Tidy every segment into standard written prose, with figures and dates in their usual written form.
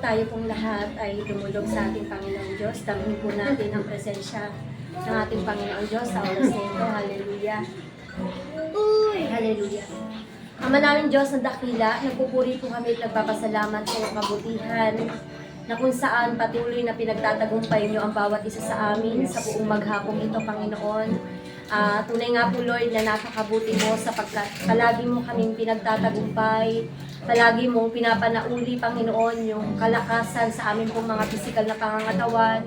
tayo pong lahat ay dumulog sa ating Panginoon Diyos. Damhin po natin ang presensya ng ating Panginoon Diyos sa oras na ito. Hallelujah. Hallelujah. Ama namin Diyos na dakila, nagpupuri po kami at nagpapasalamat sa iyong kabutihan na kung saan patuloy na pinagtatagumpay niyo ang bawat isa sa amin sa buong maghapong ito, Panginoon. Tunay nga po, Lord, na napakabuti mo sapagkat palagi mo kaming pinagtatagumpay, palagi mong pinapanauli, Panginoon, yung kalakasan sa amin pong mga pisikal na pangangatawan.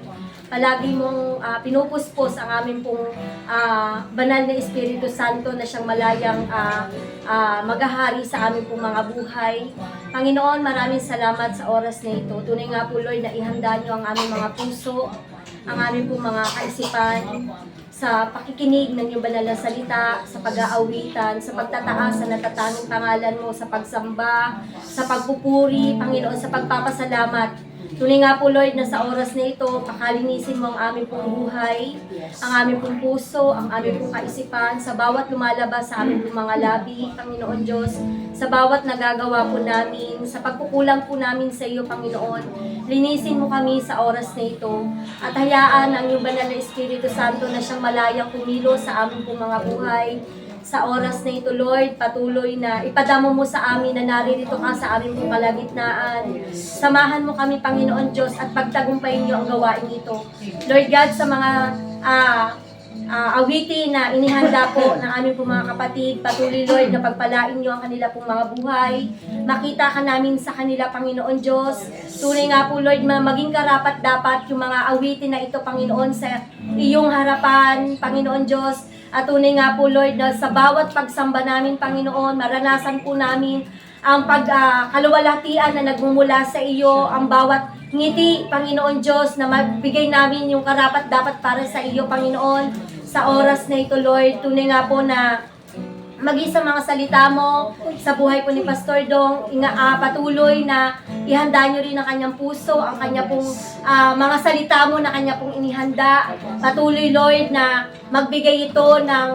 Palagi mong pinupuspos ang aming pong banal na Espiritu Santo na siyang malayang maghahari sa aming pong mga buhay. Panginoon, maraming salamat sa oras na ito. Tunay nga po, Lord, na ihanda niyo ang aming mga puso, ang aming pong mga kaisipan, sa pakikinig ng iyong banal na salita, sa pag-aawitan, sa pagtataas sa natatanging pangalan mo, sa pagsamba, sa pagpupuri, Panginoon, sa pagpapasalamat. Tunay nga po, Lord, na sa oras na ito, pakalinisin mo ang aming pong buhay, ang aming pong puso, ang aming pong kaisipan, sa bawat lumalabas sa aming pong mga labi, Panginoon Diyos, sa bawat nagagawa po namin, sa pagkukulang po namin sa iyo, Panginoon. Linisin mo kami sa oras na ito at hayaan ang iyong banal na Espiritu Santo na siyang malayang kumilo sa aming pong mga buhay. Sa oras na ito, Lord, patuloy na ipadamo mo sa amin na naririto ka sa aming pong kalagitnaan. Samahan mo kami, Panginoon Diyos, at pagtagumpayin niyo ang gawain ito. Lord God, sa mga awitin na inihanda po ng aming pong mga kapatid, patuloy, Lord, na pagpalain niyo ang kanila pong mga buhay. Makita ka namin sa kanila, Panginoon Diyos. Tunay nga po, Lord, maging karapat dapat yung mga awitin na ito, Panginoon, sa iyong harapan, Panginoon Diyos. At tunay nga po, Lord, na sa bawat pagsamba namin, Panginoon, maranasan po namin ang pagkaluwalhatian na nagmumula sa iyo, ang bawat ngiti, Panginoon Diyos, na magbigay namin yung karapat dapat para sa iyo, Panginoon, sa oras na ito, Lord. Tunay nga po na maging sa mga salita mo, sa buhay po ni Pastor Dong, patuloy na ihanda nyo rin ang kanyang puso, ang kanya pong mga salita mo na kanya pong inihanda. Patuloy, Lord, na magbigay ito ng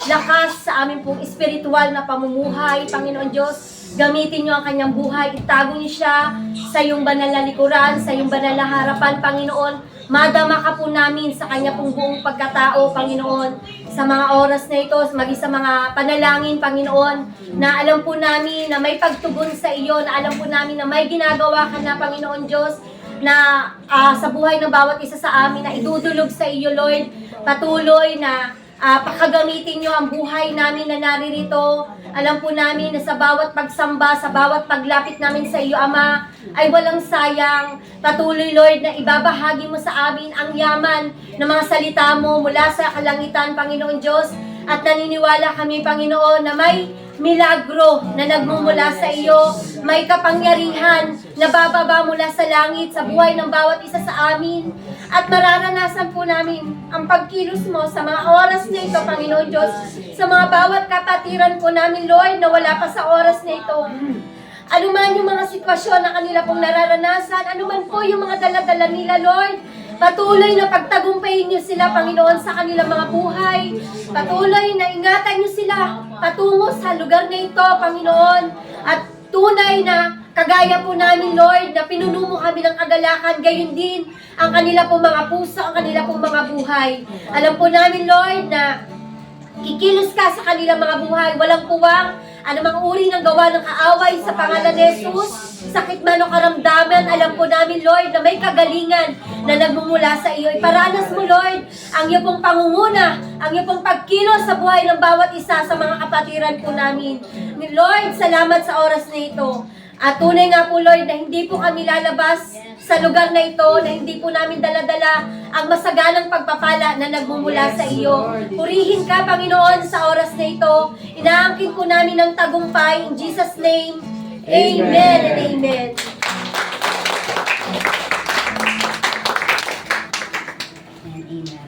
lakas sa aming pong espiritual na pamumuhay, Panginoon Diyos. Gamitin nyo ang kanyang buhay, itago niyo siya sa iyong banal na likuran, sa iyong banal na harapan, Panginoon. Madama ka po namin sa kanya pong buong pagkatao, Panginoon, sa mga oras na ito, maging sa mga panalangin, Panginoon, na alam po namin na may pagtugon sa iyo, na alam po namin na may ginagawa ka na, Panginoon Diyos, na sa buhay ng bawat isa sa amin, na idudulog sa iyo, Lord. Patuloy na pakagamitin nyo ang buhay namin na naririto. Alam po namin na sa bawat pagsamba, sa bawat paglapit namin sa iyo, Ama, ay walang sayang. Patuloy, Lord, na ibabahagi mo sa amin ang yaman ng mga salita mo mula sa kalangitan, Panginoon Diyos. At naniniwala kami, Panginoon, na may milagro na nagmumula sa iyo, may kapangyarihan na bababa mula sa langit sa buhay ng bawat isa sa amin. At mararanasan po namin ang pagkilos mo sa mga oras na ito, Panginoon Diyos, sa mga bawat kapatiran po namin, Lord, na wala pa sa oras na ito. Ano man yung mga sitwasyon na kanila pong nararanasan, ano man po yung mga daladala nila, Lord, patuloy na pagtagumpayin niyo sila, Panginoon, sa kanilang mga buhay. Patuloy na ingatan niyo sila patungo sa lugar na ito, Panginoon. At tunay na kagaya po namin, Lord, na pinuno mo kami ng kagalakan, gayon din ang kanila pong mga puso, ang kanila pong mga buhay. Alam po namin, Lord, na kikilos ka sa kanilang mga buhay, walang puwang, anumang uri ng gawa ng kaaway sa pangalan ni Jesus, sakit man o karamdaman, alam po namin, Lord, na may kagalingan na nagmumula sa iyo. Iparanas mo, Lord, ang iyo pong pangunguna, ang iyo pong pagkilos sa buhay ng bawat isa sa mga kapatiran po namin. Lord, salamat sa oras na ito. At tunay nga po, Lord, na hindi po kami lalabas sa lugar na ito, na hindi po namin daladala ang masaganang pagpapala na nagmumula sa iyo. Purihin ka, Panginoon, sa oras na ito. Inaangkin po namin ng tagumpay. In Jesus' name, Amen and Amen. Amen.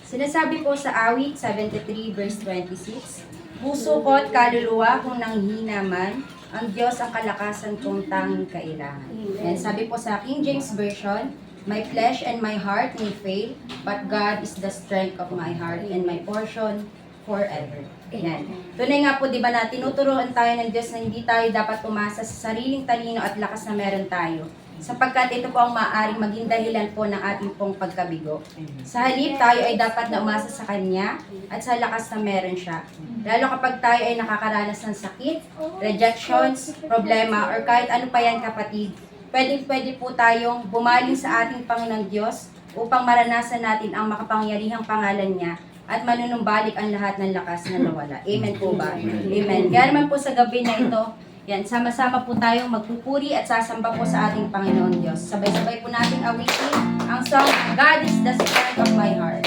Sinasabi po sa awit 73 verse 26, puso ko at kaluluwa kung nanghihina man, ang Diyos ang kalakasan kong tanging kailangan. And sabi po sa King James Version, my flesh and my heart may fail, but God is the strength of my heart and my portion forever. Yan. Tunay nga po, di ba na tinuturuan tayo ng Diyos na hindi tayo dapat umasa sa sariling talino at lakas na meron tayo. Sapagkat ito po ang maaaring maging dahilan po ng ating pong pagkabigo. Sa halip, tayo ay dapat na umasa sa Kanya at sa lakas na meron siya. Lalo kapag tayo ay nakakaranas ng sakit, rejections, problema, or kahit ano pa yan kapatid, pwede po tayong bumaling sa ating Panginoon Diyos upang maranasan natin ang makapangyarihang pangalan niya at manunumbalik ang lahat ng lakas na nawala. Amen po ba? Amen. Kaya naman po sa gabi na ito, yan, sama-sama po tayong magpupuri at sasamba po sa ating Panginoon Diyos. Sabay-sabay po nating awitin ang song, God is the strength of my heart.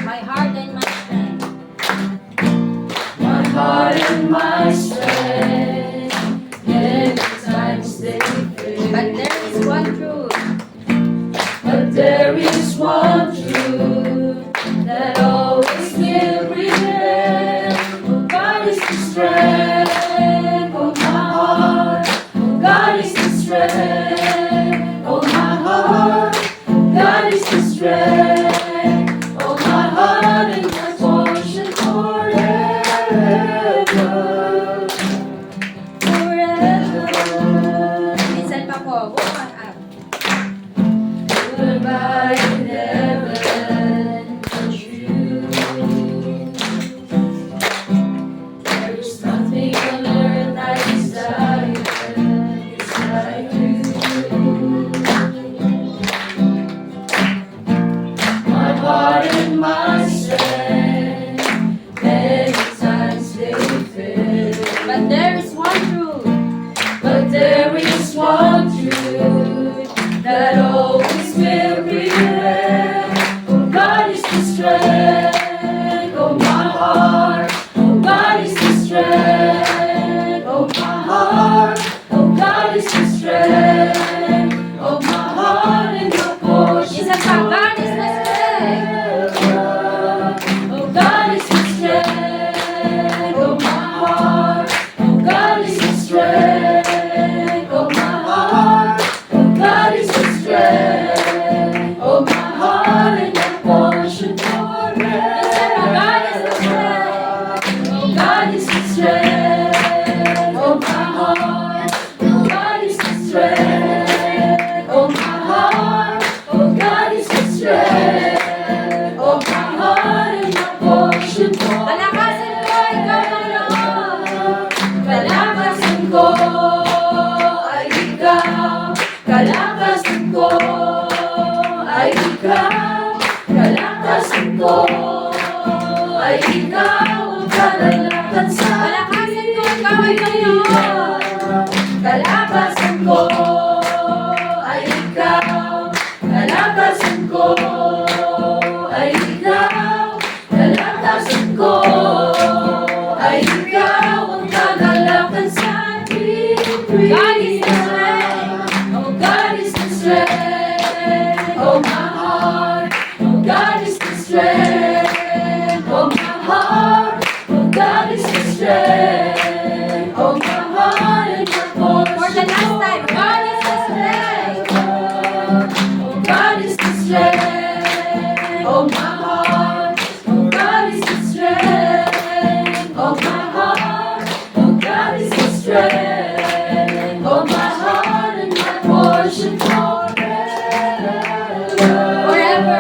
My heart and my strength. My heart and my strength, many times they fail. But there is one truth. But there is one truth that always will prevail. Oh, God is the strength of my heart. Oh, God is the strength of my heart. God is the strength of my heart and my portion forever. Minsan pa po, one up. Goodbye in heaven, but you. There is nothing on earth I desire beside you. My heart and my strength, many times they fail. But there is one truth. But there is one truth that always will prevail. Oh, God is the strength of my heart. Oh, God is the strength of my heart. Oh, God is the strength of my heart and my portion. Isa pa, God is the strength. Oh, God is the strength of my heart. Oh, God is the strength of my heart. Oh, God is the strength of my heart and my portion forever. God is the strength. Oh, God is the strength of my heart. Oh, God is the strength of my heart. Oh, God is the strength of my heart and my portion Palakasin ko, ikaw ang Lord. Kalakasan ko ay ikaw. Kalakasan ko ay ikaw. Kalakasan ko ay ikaw. Ang kalalakan sa Palakasin ko, ikaw ay Lord. Kalakasan ko ay ikaw. Kalakasan ko ay ikaw. Kalakasan ko ay ikaw. Ang kagalakan sa ating God is the strength. Oh, God is the strength of my heart. Oh, God is the strength of my heart. Oh, God is the strength of my heart and my portion. For the last time, God is the strength. Oh, God is the strength of my heart. Oh, God is the strength of my heart. Oh, God is the strength of my heart and my portion forever. Forever.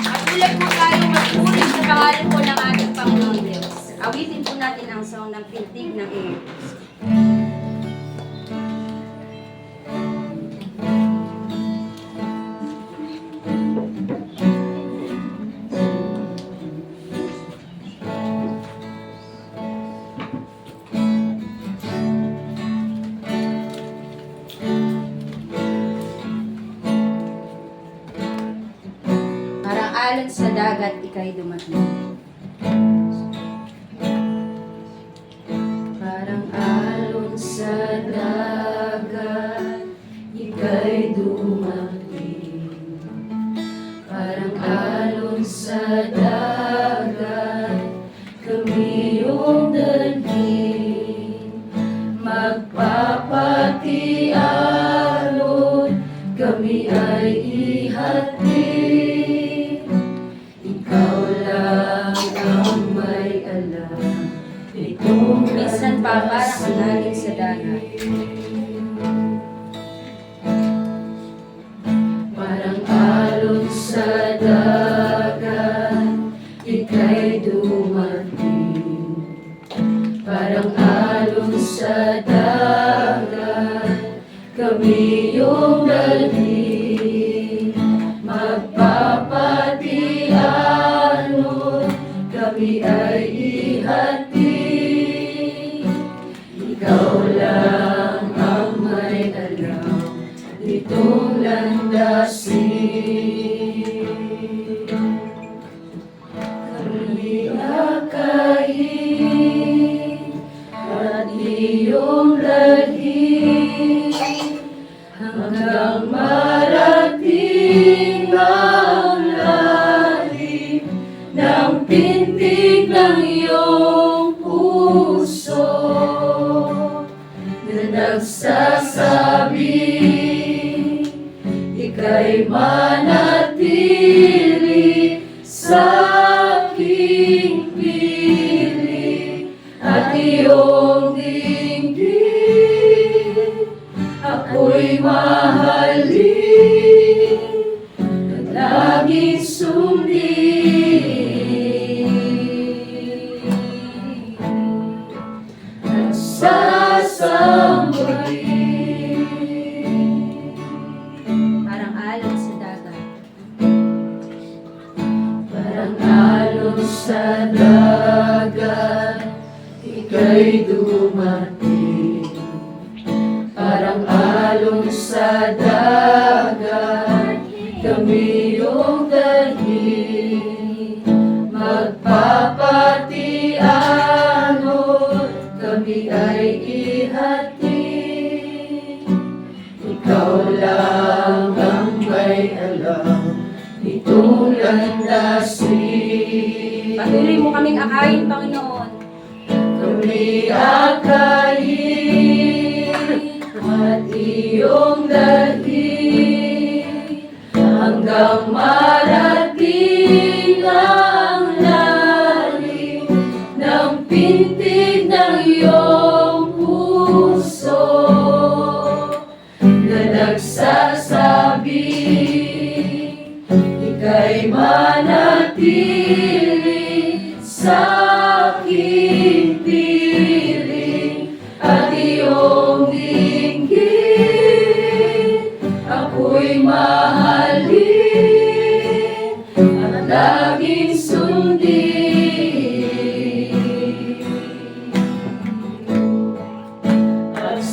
At tuloy po tayo magpuri sa pangalan po ng ating Panginoon Diyos. Awitin po natin ang song ng Pintig ng Iyo. alon sa dagat, ika'y dumating. Parang alon sa dagat, ika'y dumating. Parang alon sa dagat, kami iyong dalhin. Magpapati-alon, kami ay ihatid. Ikaw lang ang may alam nitong Minsan pa parang ang alon sa dagat. Parang alon sa dagat, ika'y dumating. Parang alon sa dagat, kami iyong dalhin. Magpapati-alon, kami ay ihatid. Ikaw lang ang may alam nitong landasin. Kami akayin at iyong dalhin hanggang marating ang lalim ng pintig ng iyong puso na nagsasabi ika'y manatili sa aking piling at iyong dinggin. Ako'y mahalin at laging sundin at sasambahin. Parang alon sa dagat. Parang alon sa dagat, ika'y dumating. Parang alon sa dagat, kami iyong dalhin. Magpapati-alon, kami ay ihatid. Ikaw lang ang may alam nitong landasin. Patuloy mo kaming akayin, Panginoon. Kami akayin at iyong dalhin hanggang marating ang lalim ng pintig ng iyong puso na nagsasabi ika'y manatili sa aking piling at iyong dinggin. Ako'y mahalin at laging sundin at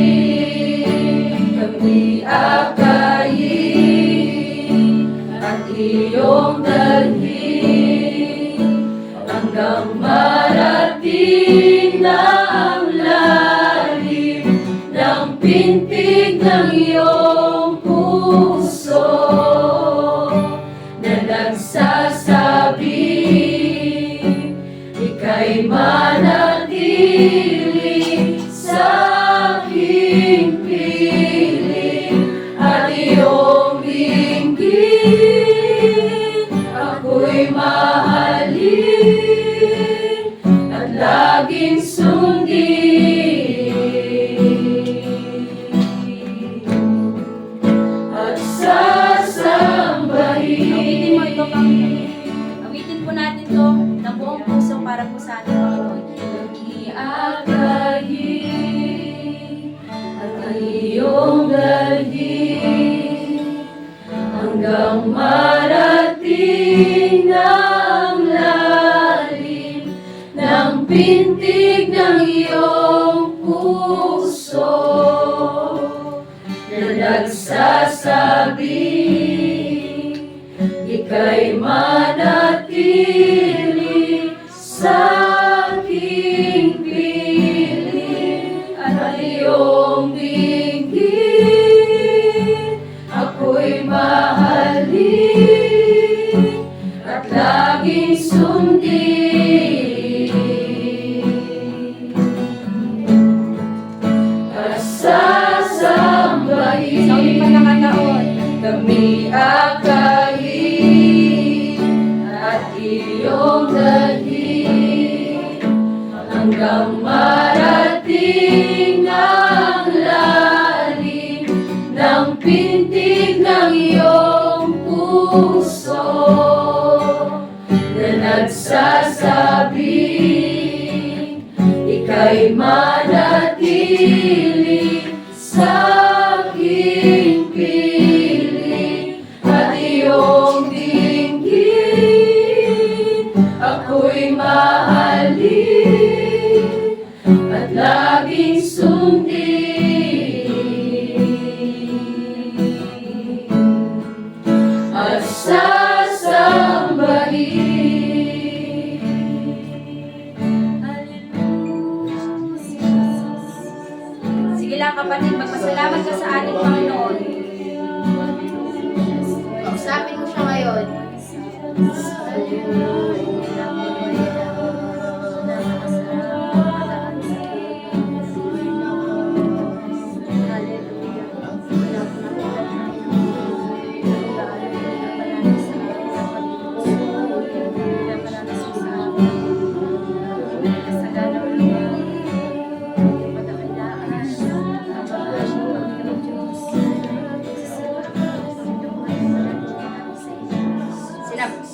sasambahin. Kami akayin at iyong dalhin hanggang marating na ang lalim ng pintig ng iyong puso na nagsasabi ika'y manatili sa aking piling at iyong dinggin. Ako'y mahalin at laging sundin at sasambahin. Awitin mo ito, Panginoon. Awitin po natin to ng buong puso para po sa ating Panginoon. Iakayin at iyong dalhin hanggang marating na ang lalim ng pintig ng iyong puso na nagsasabi laging sundin at sasambahin. Sa ulit pagkakataon, Kami akayin at iyong dalhin hanggang marating ang lalim ng pintig ng iyong puso na nagsasabing ika'y manatili sa aking piling at iyong dinggin. Ako'y mahalin at laging sundin at sasambahin. sige lang kapatid, magpasalamat ka sa ating Panginoon. Usapin mo siya ngayon.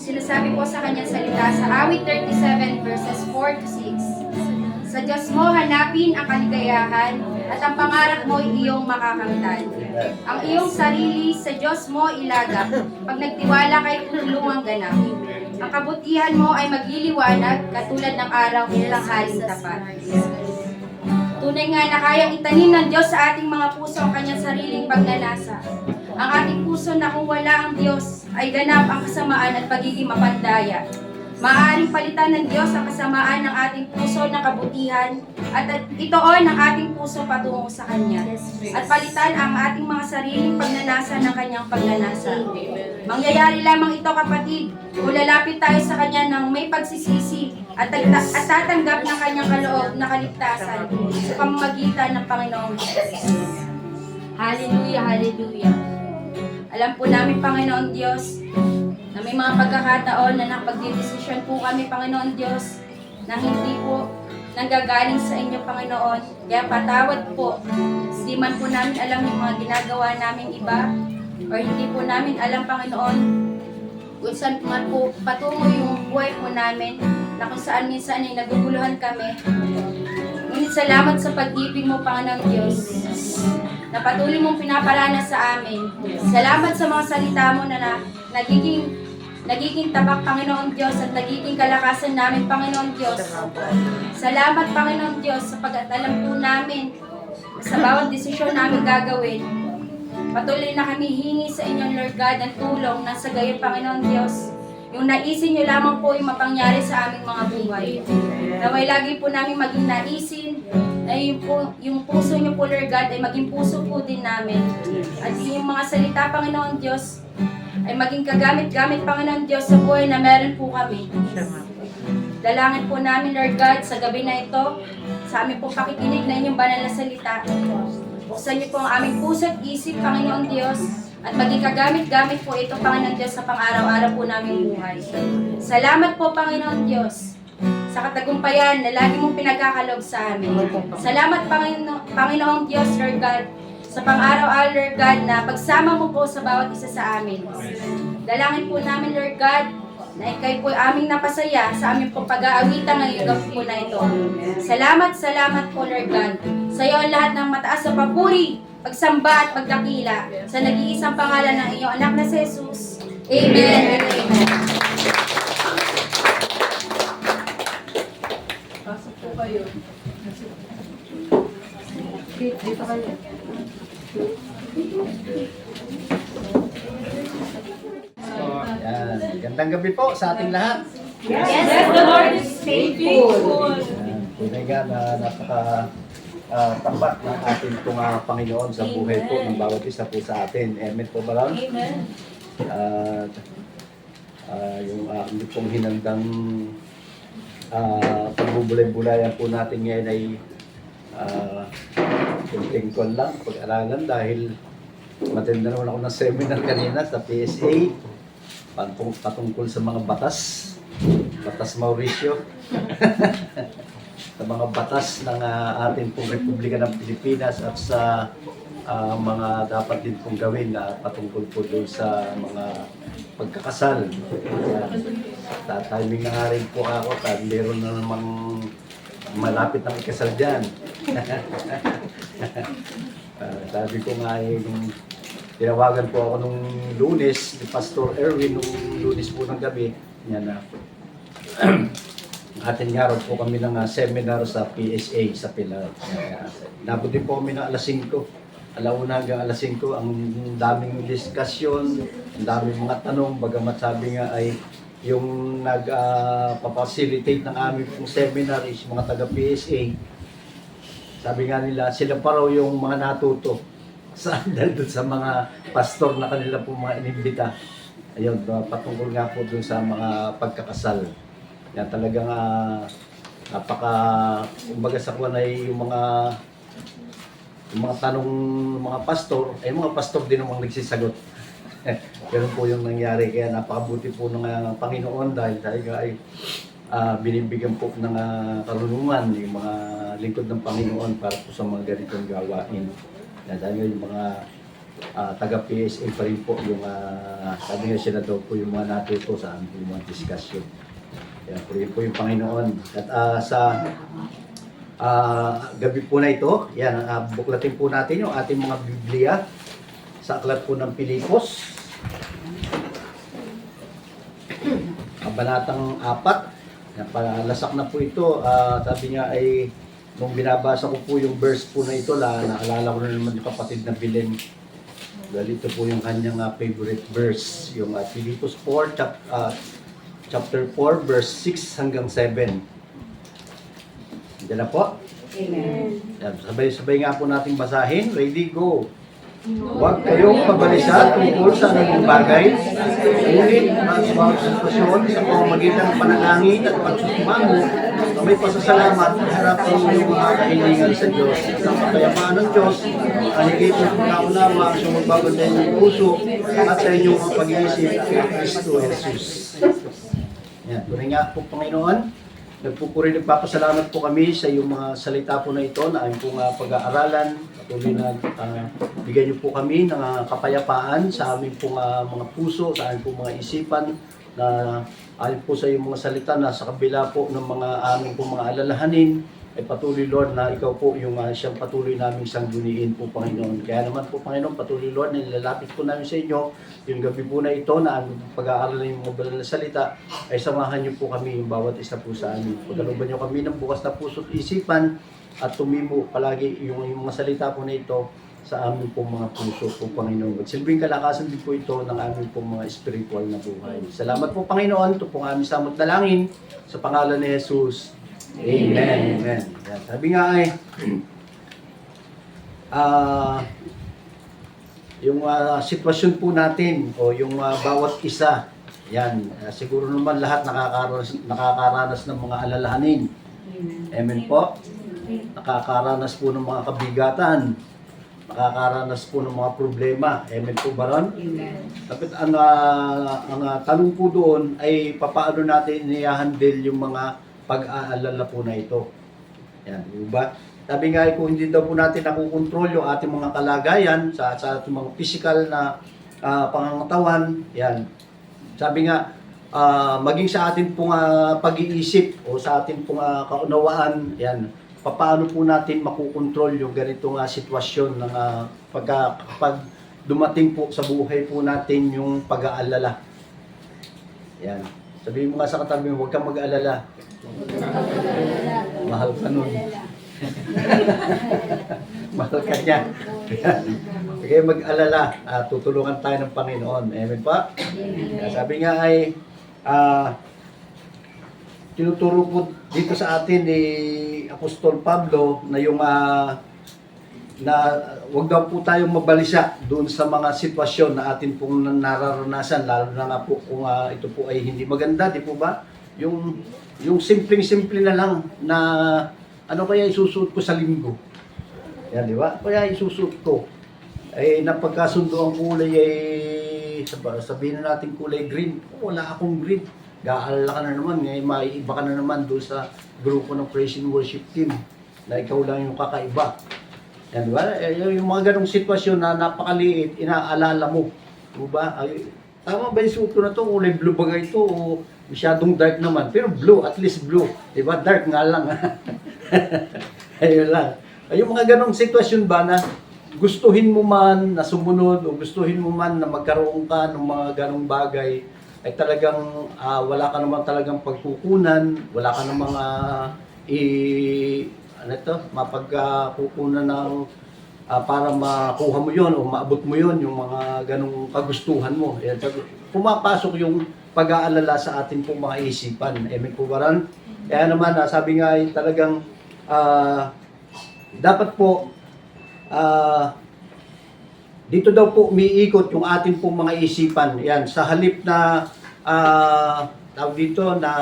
Sinasabi ko sa kanyang salita sa awit 37 verses 4 to 6. Sa Diyos mo hanapin ang kaligayahan at ang pangarap mo ay iyong makakamtan. Ang iyong sarili sa Diyos mo ilagak pag nagtiwala kay tulungang ganap. Ang kabutihan mo ay magliliwanag katulad ng araw ng tanghaling tapat. Tunay nga na kayang itanim ng Diyos sa ating mga puso ang kanyang sariling pagnanasa. Ang ating puso na kung wala ang Diyos ay ganap ang kasamaan at pagiging mapandaya. Maaaring palitan ng Diyos ang kasamaan ng ating puso ng kabutihan at itoon ang ating puso patungo sa Kanya. At palitan ang ating mga sariling pagnanasa ng Kanyang pagnanasa. Mangyayari lamang ito kapatid kung lalapit tayo sa Kanya ng may pagsisisi at tatanggap ng Kanyang kaloob na kaligtasan sa pamamagitan ng Panginoong Jesus. Hallelujah, hallelujah. Alam po namin, Panginoon Diyos, na may mga pagkakataon na napagdidesisyon po kami, Panginoon Diyos, na hindi po nanggagaling sa inyo, Panginoon. Kaya patawad po. Hindi man po namin alam yung mga ginagawa namin iba, or hindi po namin alam, Panginoon, kung saan man po patungo yung buhay po namin, na kung saan minsan ay naguguluhan kami. Ngunit salamat sa pag-ibig mo, Panginoon Diyos, na patuloy mong pinaparanas sa amin. Salamat sa mga salita mo na nagiging tabak, Panginoon Diyos, at nagiging kalakasan namin, Panginoon Diyos. Salamat, Panginoon Diyos, sapagat alam po namin na sa bawat desisyon namin gagawin, patuloy na kami hingi sa inyo, Lord God, ng tulong na sa gayon, Panginoon Diyos. Yung naisin nyo lamang po yung mapangyari sa aming mga buhay. Naway lagi po namin maging naisin, na yung puso nyo po, Lord God, ay maging puso po din namin. At yung mga salita, Panginoon Diyos, ay maging kagamit-gamit, Panginoon Diyos, sa buhay na meron po kami. Dalangin po namin, Lord God, sa gabi na ito, sa aming po pakikinig na inyong banal na salita. Buksan niyo po ang aming puso at isip, Panginoon Diyos, at maging kagamit-gamit po ito, Panginoon Diyos, sa pang-araw-araw po naming buhay. Salamat po, Panginoon Diyos, sa katagumpayan na lagi mong pinagkakaloob sa amin. Salamat, Panginoong Diyos, Lord God, sa pang-araw-araw, Lord God, na pagsama mo po sa bawat isa sa amin. Dalangin po namin, Lord God, na ikay po aming napasaya sa aming pong pag-aawitan ngayong gabi po na ito. Salamat po, Lord God. Sa iyo ang lahat ng mataas na papuri, pagsamba at pagdakila sa nag-iisang pangalan ng iyong anak na si Jesus. Amen and amen. Pasok po kayo. Dito kayo. Yan. Gandang gabi po sa ating lahat. Yes, the Lord is faithful. Yan. Tunay nga na tapat ng ating pong Panginoon sa buhay po ng bawat isa po sa atin. Amen po ba lang? Amen. At Yung aking pong hinandang pagbubulay-bulayan po natin ngayon ay kunting kon lang, pag-aralan dahil matenda naman ako ng seminar kanina sa PSA patungkol sa mga batas Mauricio sa mga batas ng ating pong Republika ng Pilipinas at sa mga dapat din pong gawin na patungkol po doon sa mga pagkakasal. Timing na nga rin po ako at meron na namang malapit ng ikasal dyan. Sabi ko nga nung tinawagan po ako nung Lunes ni Pastor Erwin nung Lunes po ng gabi niya na atin nga rin po kami ng seminar sa PSA sa Pilar. Nabot din po kami ng alas 5. Alauna hanggang alas 5, ang daming diskusyon, ang daming mga tanong, bagamat sabi nga ay yung nag-facilitate ng aming pong seminar is mga taga-PSA. Sabi nga nila, sila pa raw yung mga natuto dahil doon sa mga pastor na kanila po mga inimbita. Ayun, patungkol nga po doon sa mga pagkakasal. Yan talagang kumbaga sa kuwan ay yung mga tanong ng mga pastor, ay mga pastor din namang nagsisagot. Ganun po yung nangyari, kaya napakabuti po ng Panginoon dahil talaga ay binibigyan po ng karunungan yung mga lingkod ng Panginoon para po sa mga ganitong gawain. Dahil yung mga taga-PSA pa rin po yung sabi nga sila daw po yung mga natuto sa yung mga discussion. Kaya po yun po yung Panginoon. At sa gabi po na ito, yan, buklatin po natin yung ating mga Biblia sa aklat po ng Pilipos. Kabanatang 4. Napalasak na po ito. Sabi nga ay, nung binabasa ko po yung verse po na ito, naalala ko na naman yung kapatid na Bilen. Dahil ito po yung kanyang favorite verse. Yung Pilipos 4, chapter 4, verse 6 hanggang 7. Diyan na po. Amen. Sabay-sabay nga po nating basahin. Ready, go! Huwag kayong pabalisa tungkol sa anumang bagay, ngunit mas mga sitwasyon sa pamamagitan ng panalangin at pagsusumango na may pasasalamat harap sa inyong mga kahilingan sa Diyos. Sa kapayapaan ng Diyos, ang higit na pagkaunawa sa magbago sa inyong puso at sa inyong mga pag-iisip kay Kristo Jesus. Yan, tunay nga po Panginoon. Nagpupuri, nagpapasalamat po kami sa iyong mga salita po na ito na aming pong pag-aaralan. Patuloy na bigyan niyo po kami ng kapayapaan sa aming pong mga puso, sa aming pong mga isipan na ayon po sa iyong mga salita na sa kabila po ng mga aming pong mga alalahanin ay patuloy Lord na ikaw po yung siyang patuloy naming sangguniin po Panginoon. Kaya naman po Panginoon, patuloy Lord na nilalapit po namin sa inyo yung gabi po na ito na aming pag-aaral ng mga banal na salita ay samahan niyo po kami yung bawat isa po sa amin. Pagkaluban niyo kami ng bukas na puso at isipan at tumimo palagi yung mga salita po na ito sa aming pong mga puso po Panginoon. Magsilbing kalakasan din po ito ng aming pong mga spiritual na buhay. Salamat po Panginoon, ito pong aming samot dalangin sa pangalan ni Jesus. Amen. Amen. Yan. Sabi nga ay, yung sitwasyon po natin o yung bawat isa, yan, siguro naman lahat nakakaranas ng mga alalahanin. Amen po. Nakakaranas po ng mga kabigatan. Nakakaranas po ng mga problema. Amen po ba ron? Amen. Tapos ang tanong po doon ay papaano natin i-handle yung mga pag-aalala po na ito. Yan, di ba? Sabi nga kung hindi daw po natin nakukontrol yung ating mga kalagayan sa ating mga physical na pangangatawan, yan. Sabi nga, maging sa ating pong pag-iisip o sa ating pong kaunawaan, yan, paano po natin makukontrol yung ganitong sitwasyon ng pag dumating po sa buhay po natin yung pag-aalala. Yan. Sabihin mo nga sa katabi mo, huwag kang mag-aalala. Mahal ka nun. Mahal ka niya. Kaya mag-alala, tutulungan tayo ng Panginoon. Amen pa? Sabi nga ay, tinuturo po dito sa atin ni Apostol Pablo na yung na wag daw po tayong mabalisa doon sa mga sitwasyon na atin pong nararanasan, lalo na nga po kung ito po ay hindi maganda, di po ba? Yung simpleng-simple na lang na ano kaya isusuot ko sa linggo. Yan, di ba? Kaya isusuot ko. Eh, napagkasundo ang kulay ay sabihin na natin kulay green. Wala akong green. Gaalala ka na naman, maiiba ka na naman doon sa grupo ng praise and worship team na ikaw lang yung kakaiba. Yan, di ba? Yung mga ganong sitwasyon na napakaliit, inaalala mo. Di ba? Ay, tama ba yung suot ko na to? Kulay blue ba ito? O masyadong dark naman. Pero blue, at least blue. Di ba? Dark nga lang. Ayun lang. Ay, yung mga ganong sitwasyon ba na gustuhin mo man na sumunod o gustuhin mo man na magkaroon ka ng mga ganong bagay, ay talagang wala ka naman talagang pagkukunan, wala ka namang mapagkukunan ng para makuha mo yon o maabot mo yon yung mga ganong kagustuhan mo. Yan, pumapasok yung pag-aalala sa ating pong mga isipan. Amen po ba ran? Kaya naman, sabi nga ay talagang dapat po dito daw po umiikot yung ating pong mga isipan. Yan, sa halip na tawag dito na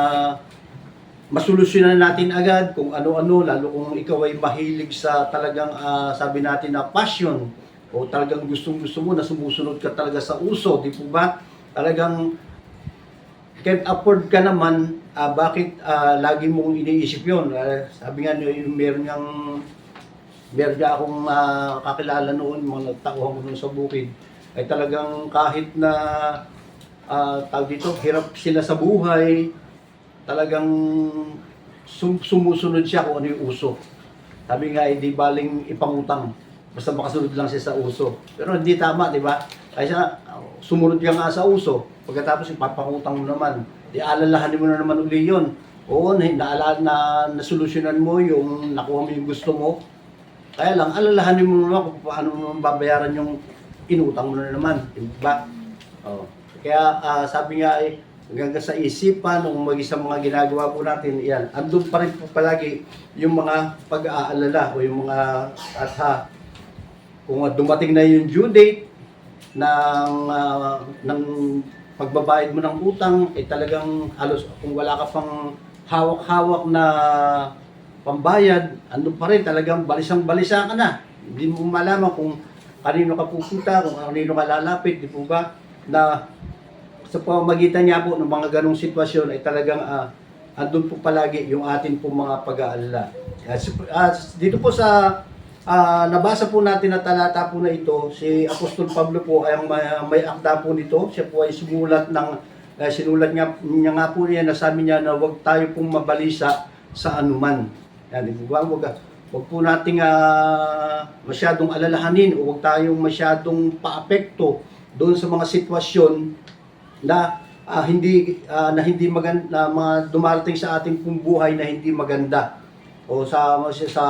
masolusyonan natin agad kung ano-ano, lalo kung ikaw ay mahilig sa talagang sabi natin na passion o talagang gustong-gusto mo na sumusunod ka talaga sa uso, di po ba? Talagang can't afford ka naman, bakit lagi mong iniisip yun? Sabi nga, meron akong kakilala noon, mga nagtauhan ko noon sa bukid, ay talagang kahit na tawag dito, hirap sila sa buhay, talagang sumusunod siya kung ano yung uso. Sabi nga, hindi baling ipangutang, basta makasunod lang siya sa uso. Pero hindi tama, di ba? Kaya siya, sumunod ka nga sa uso, pagkatapos ipapangutang mo naman, di alalahanin mo na naman uli yun. Oo, nasolusyonan mo yung nakuha mo yung gusto mo. Kaya lang, alalahanin mo naman kung paano mo babayaran yung inutang mo na naman. Di ba? Oh. Kaya sabi nga ay, hanggang sa isipan o maging sa mga ginagawa po natin, yan, andun pa rin po palagi yung mga pag-aalala o yung mga kung dumating na yung due date ng pagbabayad mo ng utang, eh talagang halos kung wala ka pang hawak-hawak na pambayad, andun pa rin talagang balisang-balisa ka na. Hindi mo malaman kung kanino ka pupunta, kung kanino ka lalapit, di po ba? Na sa pamamagitan niya po ng mga ganong sitwasyon ay talagang andun po palagi yung atin po mga pag-aalala. Dito po sa nabasa po natin na talata po na ito, si Apostol Pablo po ay may akda po nito. Siya po ay sinulat niya nga po niya, nasabi niya na huwag tayo pong mabalisa sa anuman. Yan, wag po nating masyadong alalahanin o huwag tayong masyadong paapekto doon sa mga sitwasyon na hindi maganda, mga dumarating sa ating pong buhay na hindi maganda o sa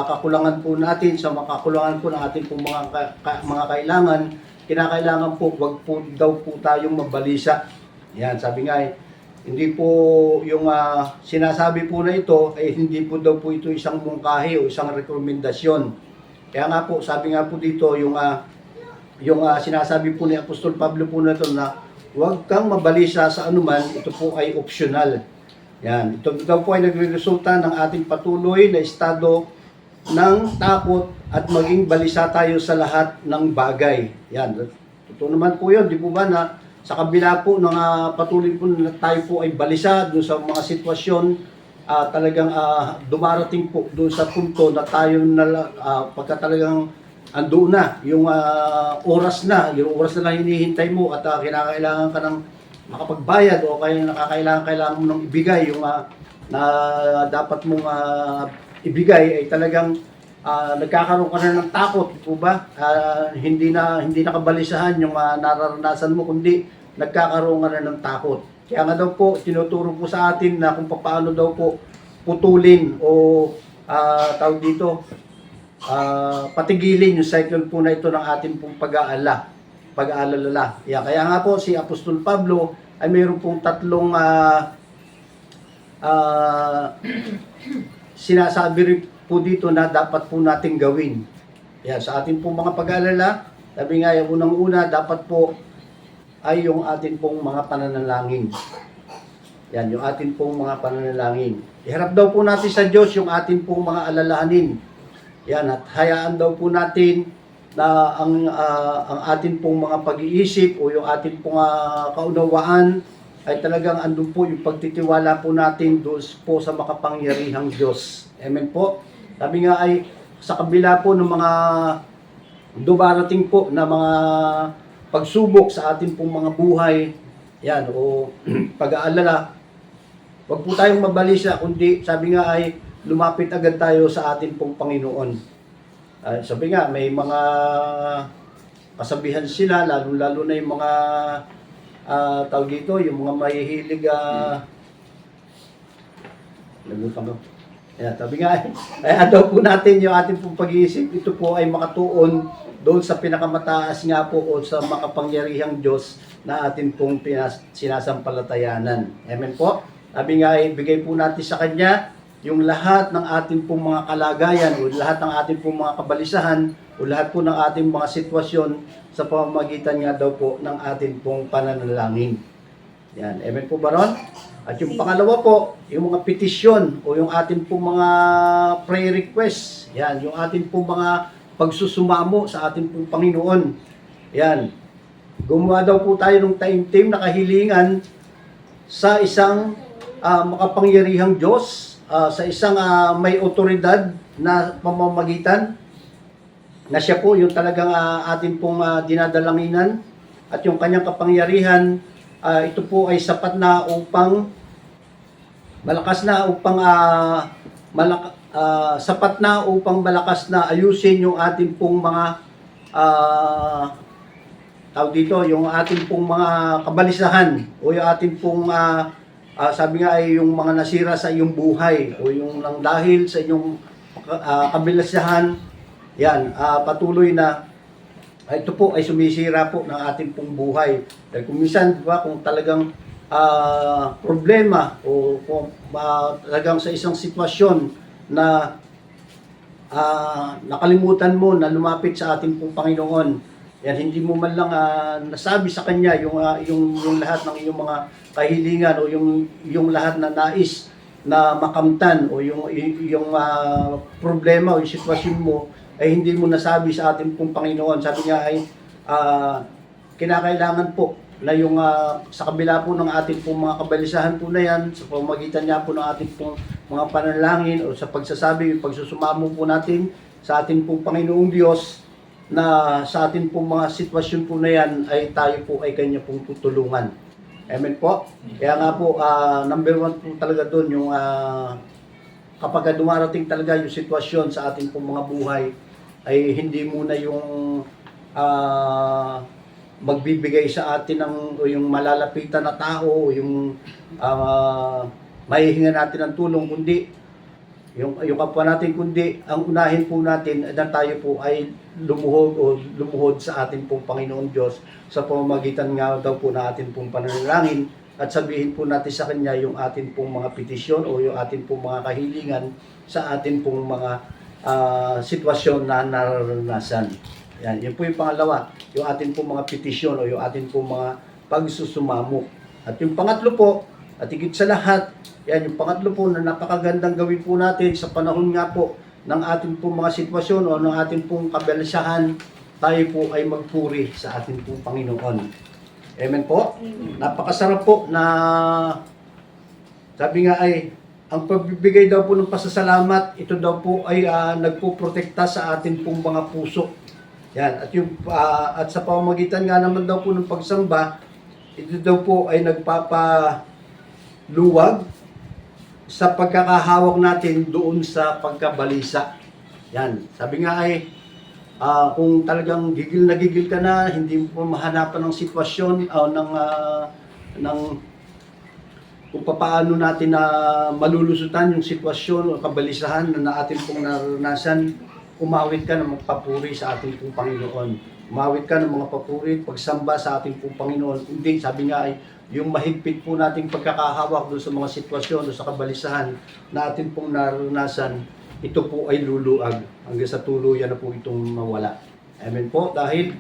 kakulangan po natin, sa makakulangan po ng ating pong mga kailangan, kinakailangan po wag po daw po tayong mabalisa. Yan, sabi nga hindi po yung sinasabi po na ito ay hindi po daw po ito isang mungkahi o isang rekomendasyon. Kaya nga po, sabi nga po dito yung sinasabi po ni Apostol Pablo po na ito na huwag kang mabalisa sa anuman, ito po ay optional. Yan, ito daw po ay nagre-resulta ng ating patuloy na estado ng takot at maging balisa tayo sa lahat ng bagay. Yan, totoo naman po yun, di po ba na sa kabila po ng patuloy po na tayo po ay balisa doon sa mga sitwasyon, talagang dumarating po doon sa punto na tayo pagka talagang andoon na, yung oras na lang hinihintay mo at kinakailangan ka ng makapagbayad o kaya kailangan mo nang ibigay yung na dapat mong ibigay, ay talagang nagkakaroon ka na ng takot, po ba? Hindi na kabalisahan yung nararanasan mo, kundi nagkakaroon ka na ng takot. Kaya nga daw po, tinuturo po sa atin na kung paano daw po putulin o tawag dito, patigilin yung cycle po na ito ng ating pong pag-aalala. Kaya nga po si Apostol Pablo ay mayroon pong tatlong sinasabi rin po dito na dapat po nating gawin. Yan, sa ating pong mga pag-aalala, sabi nga yung unang-una, dapat po ay yung ating pong mga pananalangin. Yan, yung ating pong mga pananalangin. Iharap daw po natin sa Diyos yung ating pong mga alalahanin. Yan, at hayaan daw po natin na ang ating pong mga pag-iisip o yung ating pong kaunawaan ay talagang andun po yung pagtitiwala po natin doon po sa makapangyarihang Diyos. Amen po. Sabi nga ay sa kabila po ng mga dumarating po na mga pagsubok sa ating pong mga buhay, yan, o pag-aalala, wag po tayong mabalisa, kundi sabi nga ay lumapit agad tayo sa ating pong Panginoon. Sabi nga, may mga kasabihan sila, lalo-lalo na yung mga tawag dito, yung mga mahihilig nagutan ko. Ayan, sabi nga, ay daw po natin yung ating pong pag-iisip, ito po ay makatuon doon sa pinakamataas nga po o sa makapangyarihang Diyos na atin pong sinasampalatayanan. Amen po? Sabi nga, ibigay po natin sa Kanya yung lahat ng ating pong mga kalagayan o lahat ng ating pong mga kabalisahan o lahat po ng ating mga sitwasyon sa pamamagitan nga daw po ng ating pong pananalangin. Yan. Amen po ba ron? At yung pangalawa po, yung mga petisyon o yung ating pong mga prayer requests. Yan. Yung ating pong mga pagsusumamo sa ating pong Panginoon. Yan. Gumawa daw po tayo ng taimtim na kahilingan sa isang makapangyarihang Diyos, sa isang may otoridad na pamamagitan na siya po yung talagang ating pong dinadalanginan at yung kanyang kapangyarihan ito po ay sapat na upang malakas na upang sapat na upang malakas na ayusin yung ating pong mga tawag dito, yung ating pong mga kabalisahan o yung ating pong sabi nga ay yung mga nasira sa iyong buhay o yung nang dahil sa inyong kabalisahan, yan, patuloy na ito po ay sumisira po ng ating pong buhay. Dahil kung minsan, diba, kung talagang problema o kung talagang sa isang sitwasyon na nakalimutan mo na lumapit sa ating pong Panginoon, yan, hindi mo man lang nasabi sa Kanya yung lahat ng iyong mga kahilingan o yung lahat na nais na makamtan o yung problema o yung sitwasyon mo ay hindi mo nasabi sa ating pong Panginoon. Sabi niya ay kinakailangan po na yung sa kabila po ng ating pong mga kabalisahan po na yan, sa pamamagitan niya po ng ating pong mga panalangin o sa pagsasabi, pagsusumamo po natin sa ating pong Panginoong Diyos na sa ating pong mga sitwasyon po na yan ay tayo po ay Kanya pong tutulungan. Amen po? Kaya nga po, number one po talaga doon yung kapag dumarating talaga yung sitwasyon sa ating pong mga buhay, ay hindi muna yung magbibigay sa atin ng yung malalapitan na tao o yung mahihinga natin ng tulong, kundi yung kapwa natin, kundi ang unahin po natin na tayo po ay lumuhod sa ating pong Panginoon Diyos sa pamamagitan nga daw po na ating pong pananalangin at sabihin po natin sa Kanya yung ating pong mga petisyon o yung ating pong mga kahilingan sa ating pong mga sitwasyon na nararanasan. Yan, yun po yung pangalawa, yung ating pong mga petisyon o yung ating pong mga pagsusumamo. At yung pangatlo po, at higit sa lahat, yan yung pangatlo po na napakagandang gawin po natin sa panahon nga po ng ating pong mga sitwasyon o ng ating pong kabalisahan, tayo po ay magpuri sa ating pong Panginoon. Amen po? Napakasarap po na sabi nga ay ang pagbibigay daw po ng pasasalamat, ito daw po ay nagpoprotekta sa ating pong mga puso. Yan, at sa pamamagitan nga naman daw po ng pagsamba, ito daw po ay nagpapaluwag sa pagkakahawak natin doon sa pagkabalisa. Yan, sabi nga ay kung talagang gigil ka na, hindi mo mahanapan ng sitwasyon o ng kung paano natin na malulusutan yung sitwasyon o kabalisahan na atin pong naranasan, umawit ka ng mga papuri sa ating pong Panginoon. Umawit ka ng mga papuri, pagsamba sa ating pong Panginoon. Hindi, sabi nga ay, yung mahigpit po nating pagkakahawak doon sa mga sitwasyon o sa kabalisahan na atin pong naranasan, ito po ay luluag hanggang sa tuluyan na po itong mawala. Amen po, dahil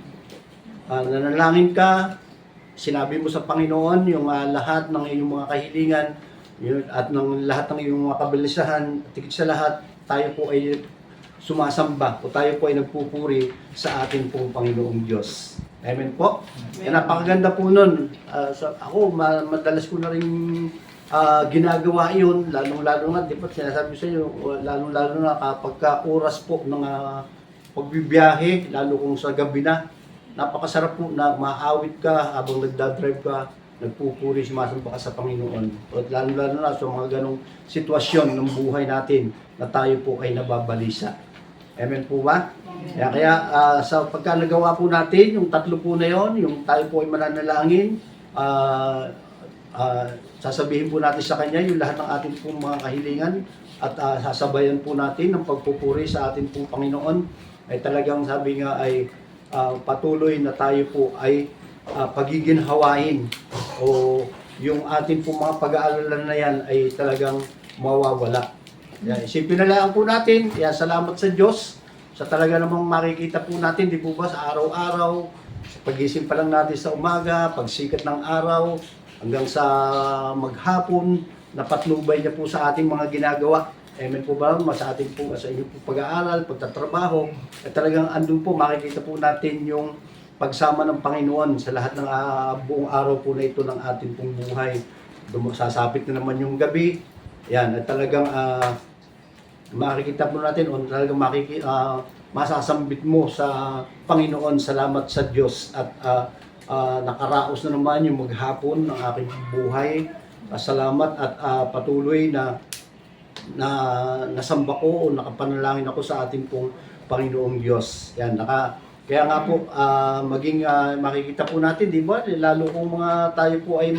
nanalangin ka, sinabi mo sa Panginoon yung lahat ng iyong mga kahilingan at ng lahat ng iyong mga kabalisahan, tigit sa lahat, tayo po ay sumasamba o tayo po ay nagpupuri sa ating pong Panginoong Diyos. Amen po. Kaya napakaganda po nun. Ako, madalas ko na rin ginagawa yun, lalong-lalo na, di ba sinasabi ko sa inyo, lalong-lalo na kapag oras po ng pagbibiyahe, lalo kung sa gabi na, napakasarap po na maawit ka habang nagdadrive ka, nagpupuri, sumasamba ka sa Panginoon. At lalo-lalo na sa mga ganong sitwasyon ng buhay natin na tayo po ay nababalisa. Amen po ba? Kaya sa pagka nagawa po natin, yung tatlo po na yon, yung tayo po ay mananalangin, sasabihin po natin sa Kanya yung lahat ng ating pong mga kahilingan at sasabayan po natin ng pagpupuri sa ating pong Panginoon. Ay talagang sabi nga ay patuloy na tayo po ay pagiginhawain o yung ating pong mga pag-aalala na yan ay talagang mawawala. Yan, isipin na lang po natin, salamat sa Diyos sa talaga namang makikita po natin, di po ba, sa araw-araw, sa pagising pa lang natin sa umaga, pagsikat ng araw, hanggang sa maghapon, napatnubay niya po sa ating mga ginagawa. Amen po ba? Sa ating po, sa inyong po pag-aaral, pagtatrabaho, at talagang andun po, makikita po natin yung pagsama ng Panginoon sa lahat ng buong araw po na ito ng ating pong buhay. Sasapit na naman yung gabi. Yan, at talagang makikita po natin o talagang masasambit mo sa Panginoon, salamat sa Diyos at nakaraos na naman yung maghapon ng aking buhay. Salamat at patuloy na nasamba ko o nakapanalangin ako sa ating pong Panginoong Diyos. Yan, kaya nga po maging makikita po natin, di ba? Lalo kung tayo po ay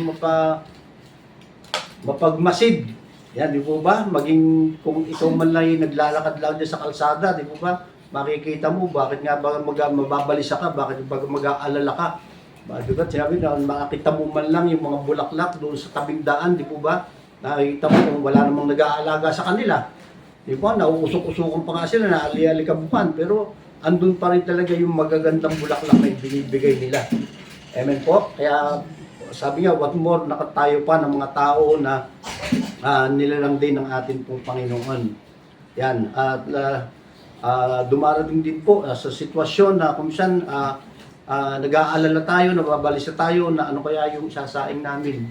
mapagmasid. Yan, di po ba? Maging kung ikaw man lang naglalakad lang dyan sa kalsada, di po ba? Makikita mo, bakit nga ba mababalisa ka? Bakit ba mag-aalala ka? Di ba? Sinabi na, makikita mo man lang yung mga bulaklak doon sa tabing daan, di po ba? Nakikita mo kung wala namang nag-aalaga sa kanila. Di ba? Nauusok-usukan pa nga sila, naali-alikabukan. Pero andun pa rin talaga yung magagandang bulaklak na binibigay nila. Amen po? Kaya sabi nga, what more, nakatayo pa ng mga tao na nilalang din ng ating pong Panginoon. Yan. At dumarating din po sa sitwasyon na kung saan nag-aalala tayo, nababalisa tayo na ano kaya yung sasaing namin.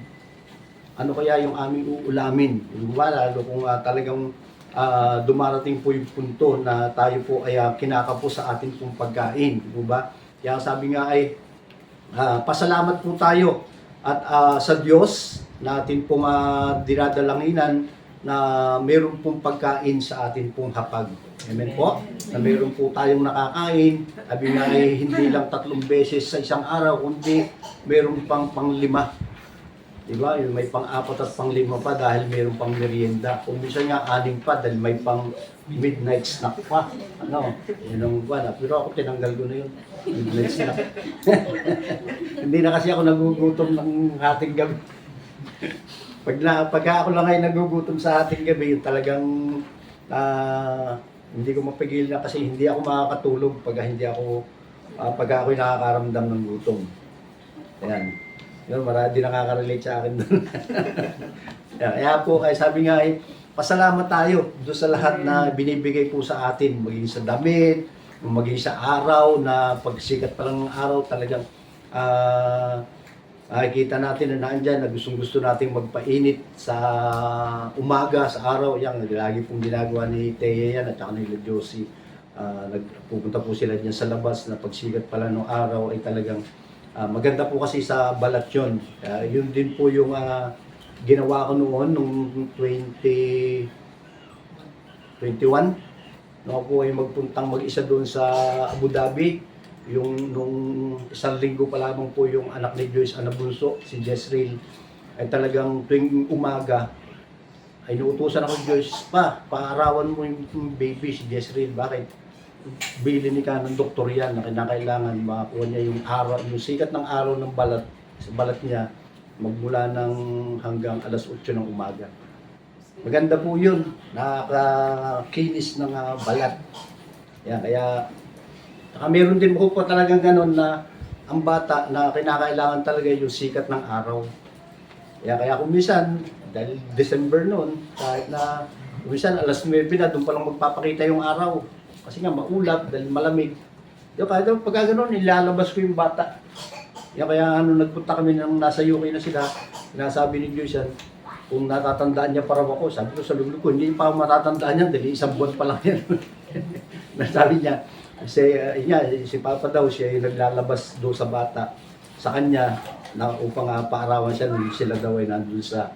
Ano kaya yung aming uulamin. Diba? Lalo kung talagang dumarating po yung punto na tayo po ay kinakapo sa ating pong pagkain. Diba? Kaya sabi nga ay pasalamat po tayo at sa Diyos natin pong dinadalanginan na meron pong pagkain sa atin pong hapag. Amen po? Na meron po tayong nakakain. Sabi nga ay hindi lang 3 beses sa isang araw, kundi meron pang 5. Diba? Yung may pang-4 at pang-5 pa dahil meron pang merienda. Kung minsan nga 6 pa dahil may pang midnight snack pa. Ano? Yun ang buwan. Pero ako tinanggal ko na yun. Midnight snack. Hindi na kasi ako nagugutom ng hating gabi. Pagka ako lang ay nagugutom sa hating gabi, yung talagang hindi ko mapigil na kasi hindi ako makakatulog pag ako'y nakakaramdam ng gutom. Ayan. Yun, marami nakaka-relate sa akin doon. Kaya po, sabi nga pasalamat tayo doon sa lahat na binibigay po sa atin, maging sa damit, maging sa araw na pagsikat pa lang ng araw, talagang nakikita natin na naandyan na gustong-gusto nating magpainit sa umaga, sa araw. Yan, lagi pong ginagawa ni Thea yan at saka ni Josie. Nagpupunta po sila dyan sa labas na pagsikat pala ng araw ay talagang maganda po kasi sa balat yun. Yun din po yung ginawa ko noon, nung 2021. Nung ako ay magpuntang mag-isa doon sa Abu Dhabi. Nung 1 linggo pa lamang po yung anak ni Joyce, anak bunso, si Jezreel, ay talagang tuwing umaga, ay inuutusan ako, Joyce, paarawan mo yung baby, si Jezreel. Bakit? Bili ni ka ng doktor yan na kinakailangan makakuha niya yung araw, yung sikat ng araw ng balat, sa balat niya, magmula ng hanggang alas 8 ng umaga. maganda po yun, nakakakinis ng balat. Yan, kaya meron din po talagang ganun na ang bata na kinakailangan talaga yung sikat ng araw. Kaya kung minsan, dahil December noon, kahit na minsan alas 9 na, doon pa lang magpapakita yung araw. Kasi nga maulap dahil malamig. Kahit pagka ganun, ilalabas ko yung bata. Kaya nagpunta kami nang nasa UK na sila, sinasabi ni Joyce yan, kung natatandaan niya para ako, sabi ko sa lulog ko, hindi pa matatandaan niya, dahil isang buwan pa lang yan. Nasabi niya, si Papa daw, siya yung naglalabas doon sa bata, sa kanya, na upang paarawan siya, nung sila daw ay nandun sa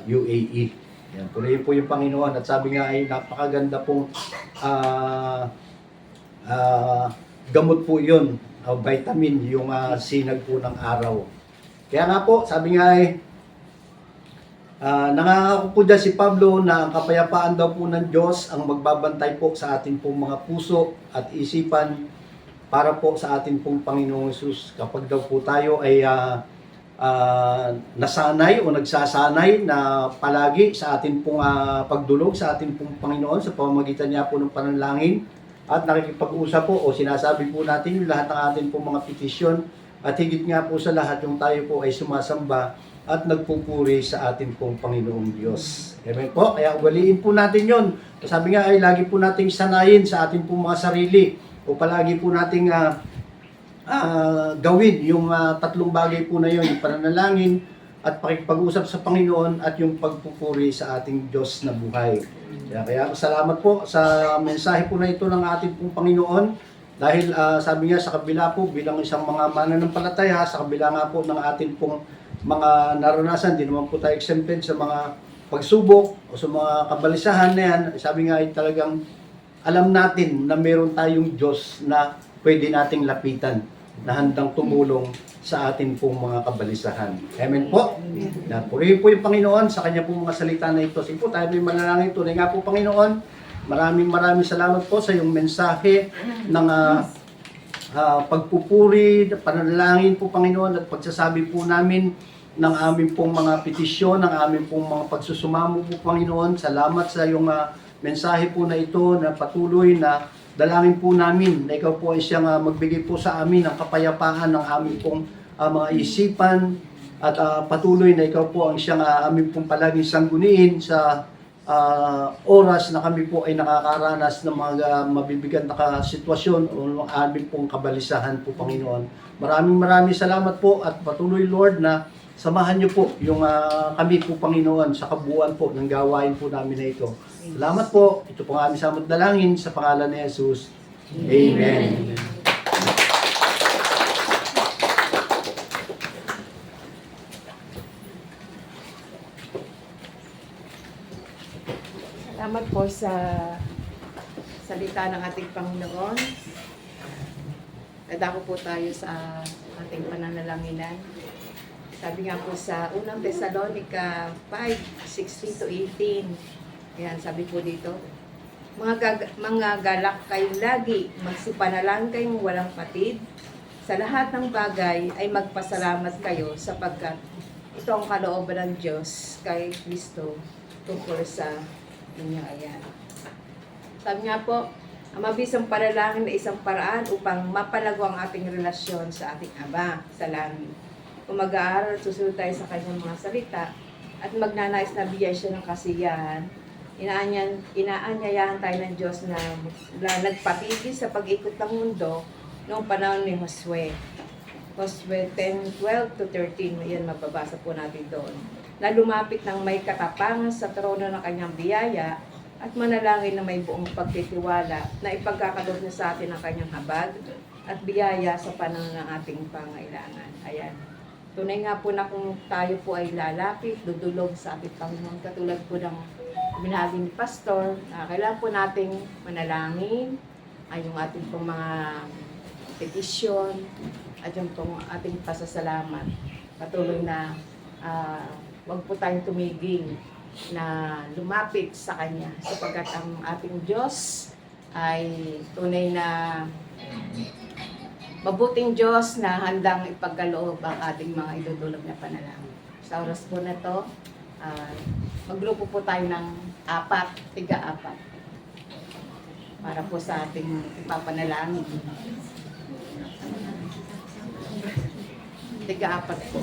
UAE. Yan, purihin po yung Panginoon, at sabi nga ay napakaganda pong gamot po yun, vitamin, yung sinag po ng araw. Kaya nga po, sabi nga ay, nangangako po dyan si Pablo na ang kapayapaan daw po ng Diyos ang magbabantay po sa ating pong mga puso at isipan para po sa ating pong Panginoong Hesus. Kapag daw po tayo ay nasanay o nagsasanay na palagi sa ating pong pagdulog sa ating pong Panginoon sa pamamagitan niya po ng panalangin at nakikipag-usap po o sinasabi po natin yung lahat ng ating pong mga petisyon at higit nga po sa lahat yung tayo po ay sumasamba at nagpupuri sa ating pong Panginoong Diyos. Amen po. Kaya ugaliin po natin yon. Sabi nga ay lagi po nating sanayin sa ating pong mga sarili o palagi po nating gawin yung tatlong bagay po na yon, yung pananalangin at pakikipag-usap sa Panginoon at yung pagpupuri sa ating Diyos na buhay. Kaya salamat po sa mensahe po na ito ng ating pong Panginoon dahil sabi nga sa kabila po bilang isang mga mananampalataya, sa kabila nga po ng ating pong mga naranasan, di naman po tayo exempted sa mga pagsubok o sa mga kabalisahan na yan. Sabi nga ay talagang alam natin na meron tayong Diyos na pwede nating lapitan, na handang tumulong sa atin pong mga kabalisahan. Amen po. Purihin po yung Panginoon sa kanya pong mga salita na ito. Sige po, tayo may manalangin. Tunay nga po, Panginoon, maraming salamat po sa iyong mensahe ng pagpupuri, panalangin po, Panginoon, at pagsasabi po namin ng aming pong mga petisyon, ng aming pong mga pagsusumamo po, Panginoon. Salamat sa iyong mensahe po na ito na patuloy na dalangin po namin na ikaw po ay siyang magbigay po sa amin ng kapayapaan ng aming pong mga isipan at patuloy na ikaw po ang siyang aming pong palaging sangguniin sa oras na kami po ay nakakaranas ng mga mabibigat na sitwasyon o aming pong kabalisahan po, Panginoon. Maraming salamat po at patuloy, Lord, na samahan niyo po yung kami po, Panginoon, sa kabuuan po ng gawain po namin na ito. Salamat po. Ito po ang aming samot dalangin sa pangalan ni Jesus. Amen. Salamat po sa salita ng ating Panginoon. Dadako po tayo sa ating pananalanginan. Sabi nga po sa unang Thessalonica 5:16-18. Ayan, sabi po dito, mga galak kayong lagi, magsipanalangin kayong walang patid. Sa lahat ng bagay ay magpasalamat kayo sapagkat ito ang kalooban ng Diyos kay Kristo tungkol sa inyo. Ayan. Sabi nga po, ang mabisang panalangin na isang paraan upang mapalago ang ating relasyon sa ating Ama sa langit. Kung mag-aaral, susunod tayo sa kanyang mga salita at magnanais na bigyan siya ng kasiyahan, inaanyayahan tayo ng Diyos na nagpatigil sa pag-ikot ng mundo noong panahon ni Josue. Josue 10:12-13, yan mababasa po natin doon. Na lumapit ng may katapangan sa trono ng kanyang biyaya at manalangin na may buong pagtitiwala na ipagkakaloob niya sa atin ang kanyang habag at biyaya sa panahon ng ating pangailangan. Ayan. Tunay nga po na kung tayo po ay lalapit, dudulog sa ating Panginoon, katulad po ng binahagi ni Pastor, kailangan po nating manalangin ay yung ating pong mga petisyon at yung pong ating pasasalamat. Patuloy na wag po tayong tumigil na lumapit sa Kanya sapagkat ang ating Diyos ay tunay na mabuting Diyos na handang ipagkaloob ang ating mga idudulog na panalangin. Sa oras po na to, Maggrupo po tayo ng tiga-apat. Para po sa ating ipapanalangin. Tiga-apat po.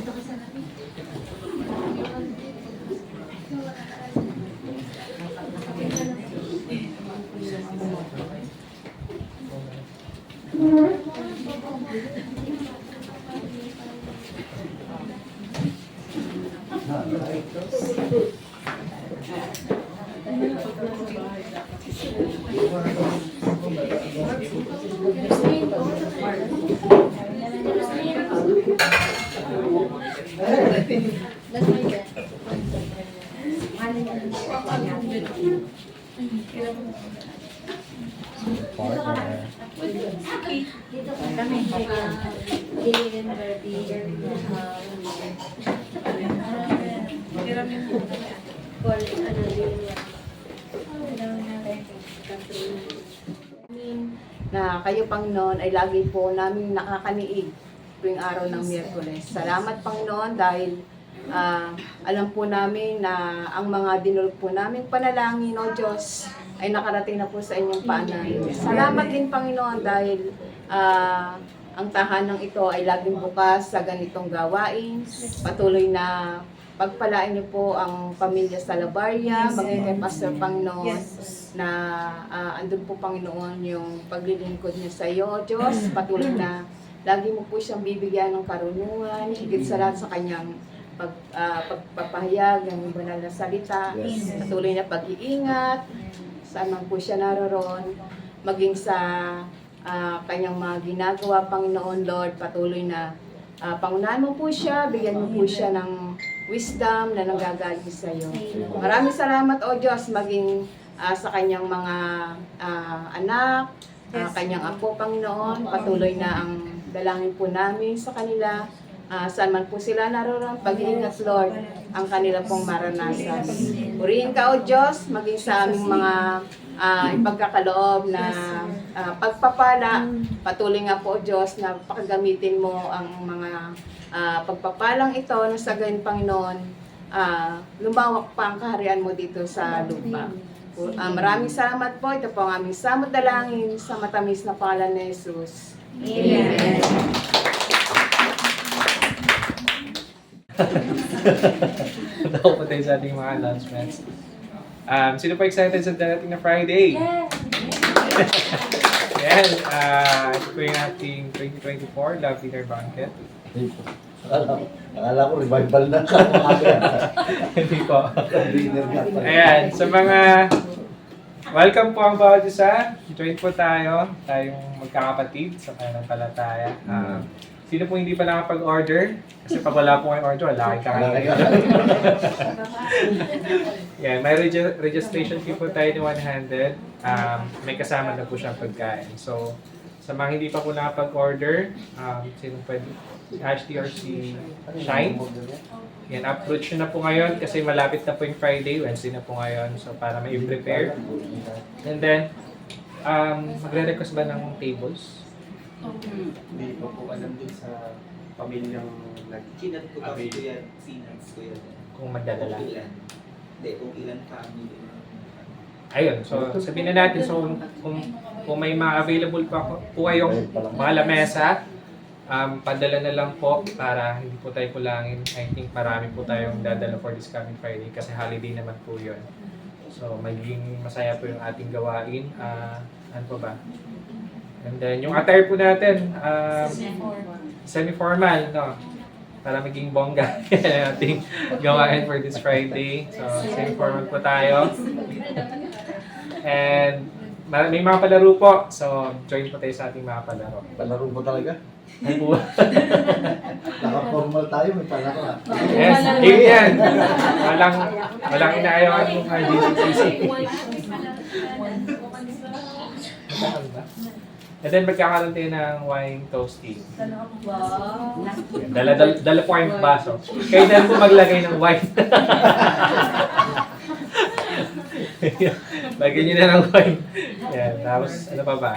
Na kayo, Panginoon, ay lagi po namin nakakaniig tuwing araw ng Miyerkules. Salamat, Panginoon, dahil alam po namin na ang mga dinulog po namin panalangin, O Diyos, ay nakarating na po sa inyong paanan. Salamat din, Panginoon, dahil ang tahanang ito ay laging bukas sa ganitong gawain. Patuloy na pagpalain niyo po ang pamilya sa Labaria, maging kay Pastor Panginoon, na andun po, Panginoon, yung paglilingkod niya sa iyo, O Diyos. Patuloy na lagi mo po siyang bibigyan ng karunungan, higit sa lahat sa kanyang pagpapahayag ng banal na salita, patuloy na pag-iingat, saan man po siya naroon, maging sa kanyang mga ginagawa, Panginoon, Lord, patuloy na pangunahan mo po siya, bigyan mo po siya ng wisdom na nanggagaling sa iyo. Maraming salamat, O Diyos, maging sa kanyang mga anak, kanyang apo, Panginoon, patuloy na ang dalangin po namin sa kanila. Saan man po sila naroon, pag-iingat, Lord, ang kanila pong maranasan. Purihin ka, O Diyos, maging sa aming mga ipagkakaloob na pagpapala. Patuloy nga po, O Diyos, na pakagamitin mo ang mga pagpapalang ito na sa gayon, Panginoon, lumawak pa ang kaharian mo dito sa lupa. Maraming salamat po. Ito po ang aming samot dalangin sa matamis na pangalan ni Jesus. Amen. Ako po tayo sa ating mga announcements. Sino po excited sa darating na Friday? Yan. Ito po yung ating 2024 Love Dinner Banquet. Akala ko revival na sa Hindi po. Ayan. Sa mga welcome po ang bawat isa. Join po tayo. Tayong magkakapatid sa pananampalataya. Sino po hindi pa nakapag-order? Kasi pag wala po kayong order, wala kayong kakain. Yan, may registration fee po tayo ni 100. May kasama na po siyang pagkain. So, sa mga hindi pa po nakapag-order, sino pwede? Si Ashley or si Shine. Yan, approach nyo na po ngayon kasi malapit na po yung Friday, Wednesday na po ngayon. So, para may prepare. And then, magre-request ba ng tables? Hindi pa po alam din sa pamilyang Kinat ko kasi avail. yan, sinats ko yan. Kung magdadala. Kung ilan. Hindi, kung ilan family. Ayun, so sabihin na natin, so kung may mga available po kayong mga lamesa, padala na lang po para hindi po tayo kulangin. I think marami po tayong dadala for this coming Friday kasi holiday naman po yun. So magiging masaya po yung ating gawain. Ano po ba? And then yung attire po natin, semi-formal, no? Para maging bongga yung ating gawain for this Friday. So semi-formal po tayo. And may mga palaro po. So join po tayo sa ating mga palaro. Palaro mo talaga? Ano po? Naka-formal tayo, may palaro ah. Yes, game yan. Walang inaayawan yung GCCC. Magkakaroon ba? And then magkakaroon tayo ng wine toasting. Wow. Dala po kayong baso. Kayo na po maglagay ng wine. Lagyan nyo na ng wine. Yan. Tapos, ano pa ba?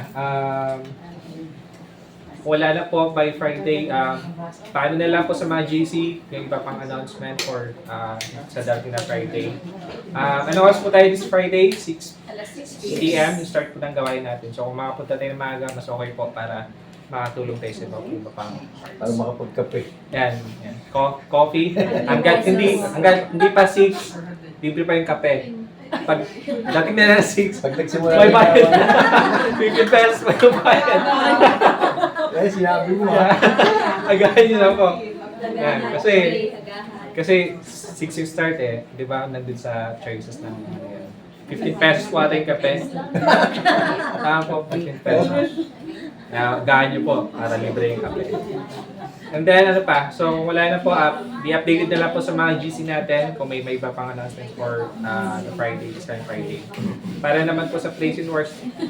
Kung wala na po by Friday, paano na lang po sa mga GC, yung iba pang announcement for sa darating na Friday. Ano oras po tayo this Friday? 6 p.m. yung start po ng gawain natin. So kung makapunta tayo ng maaga, mas okay po para makatulong tayo sa iba pang Para makapagkape. yan. Coffee. hanggat hindi pa 6, libre pa yung kape. Pag dating na 6, Pag nagsimula may na bayad. 50 pesos may bayad. eh, sinabi mo ha. Agahan nyo na po. Yan. Kasi 6 yung start eh. Di ba? Nandun sa choices ng 15 pesos po ata yung kape. Tama po, 15 pesos. Agahan nyo po para libre yung kape. And then, ano pa? So, wala na po. Be-updated na lang po sa mga GC natin kung may iba pang announcement for the Friday, this kind of Friday. Para naman po sa Praise and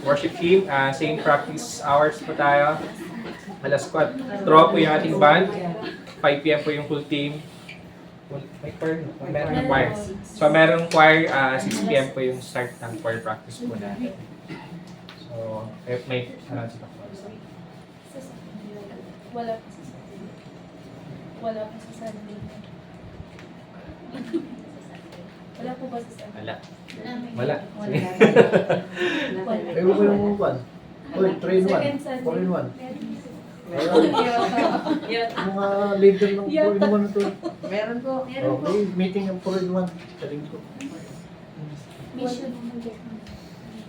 Worship team, same practice hours po tayo. Alas 4. Draw po yung ating band. 5 p.m. po yung full team. May choir? Meron choir. So, merong choir, 6 p.m. po yung start ng choir practice po natin. So, may announcement po. Wala po sa Sunday. Wala po ba sa Sunday? Wala. Eh, huwag mo yung one. Uy, 3-in-1. 4-in-1. Mga leader ng 4-in-1 na to. Meron po. Okay, meeting ng 4-in-1 sa linggo.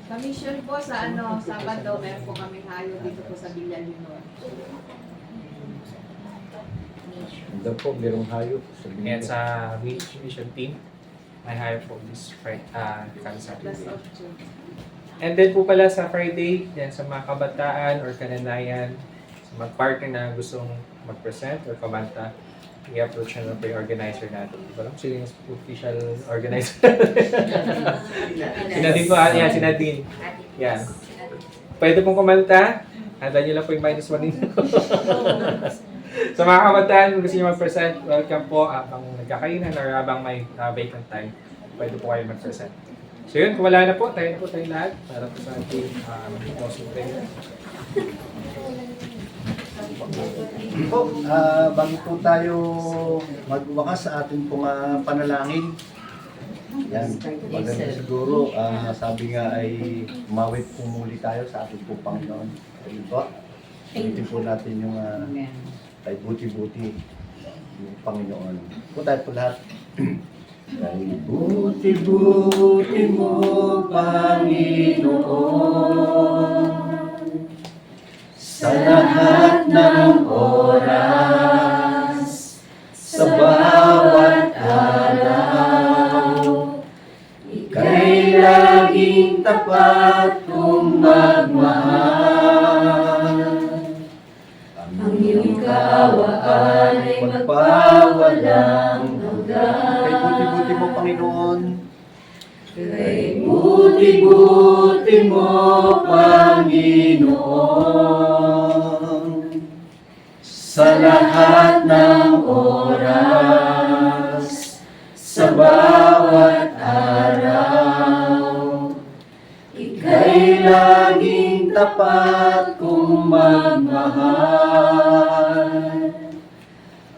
Sa mission po sa Sabado, meron po kami hayo dito po sa Villa Leonor. Handa po, merong hayop sa linggo. Yan sa mission team. May hire po this Friday, Plus Saturday. of June. And then po pala sa Friday, yan sa mga kabataan or kananayan, sa mga partner na gustong mag-present or kumanta, i-approach na po yung organizer natin. Walang sila yung official organizer. Sinadin po, yan, sinadin. Yan. Pwede pong kumanta, handa nyo lang po yung -1 ninyo. Sa mga kabataan, kung gusto nyo mag-present, welcome po habang nagkakainan or habang may vacant time. Pwede po kayo mag-present. So yun, kung wala na po, tayo na po tayo lahat para po sa ating closing prayer. Po, bago po tayo magwakas sa ating pong panalangin, yan, maganda siguro, sabi nga ay umawit po muli tayo sa ating po Panginoon. Ayun po, ulitin po natin yung ay buti-buti yung Panginoon. Po tayo po lahat. Ay buti-buti mo, Panginoon, sa lahat ng oras, sa bawat araw, ika'y laging tapat kong magmahal. Ang iyong kaawaan ay magpawalang hanggan. Kay buti-buti mo, Panginoon. Kay buti-buti mo, Panginoon, sa lahat ng oras, sa bawat araw, ika'y laging tapat kong magmahal.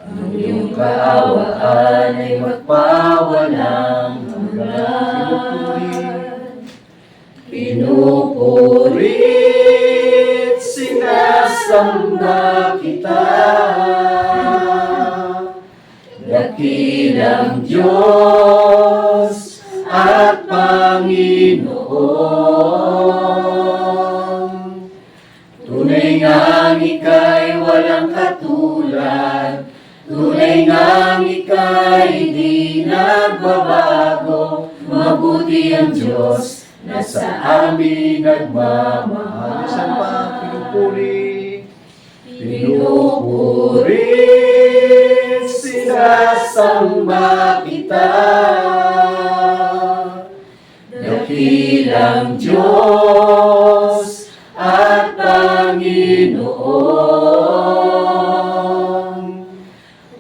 Ang iyong kaawaan ay magpawalang hanggan. Pinupurit, sinasamba kita, dakilang Diyos at Panginoon. Tunay ngang ika'y walang katulad, tunay ngang ika'y di nagbabago. Mabuti ang Diyos na sa amin nagmamahal. Saan pa pinupuri? Pinupuri, sinasamba kita, dakilang Diyos at Panginoon.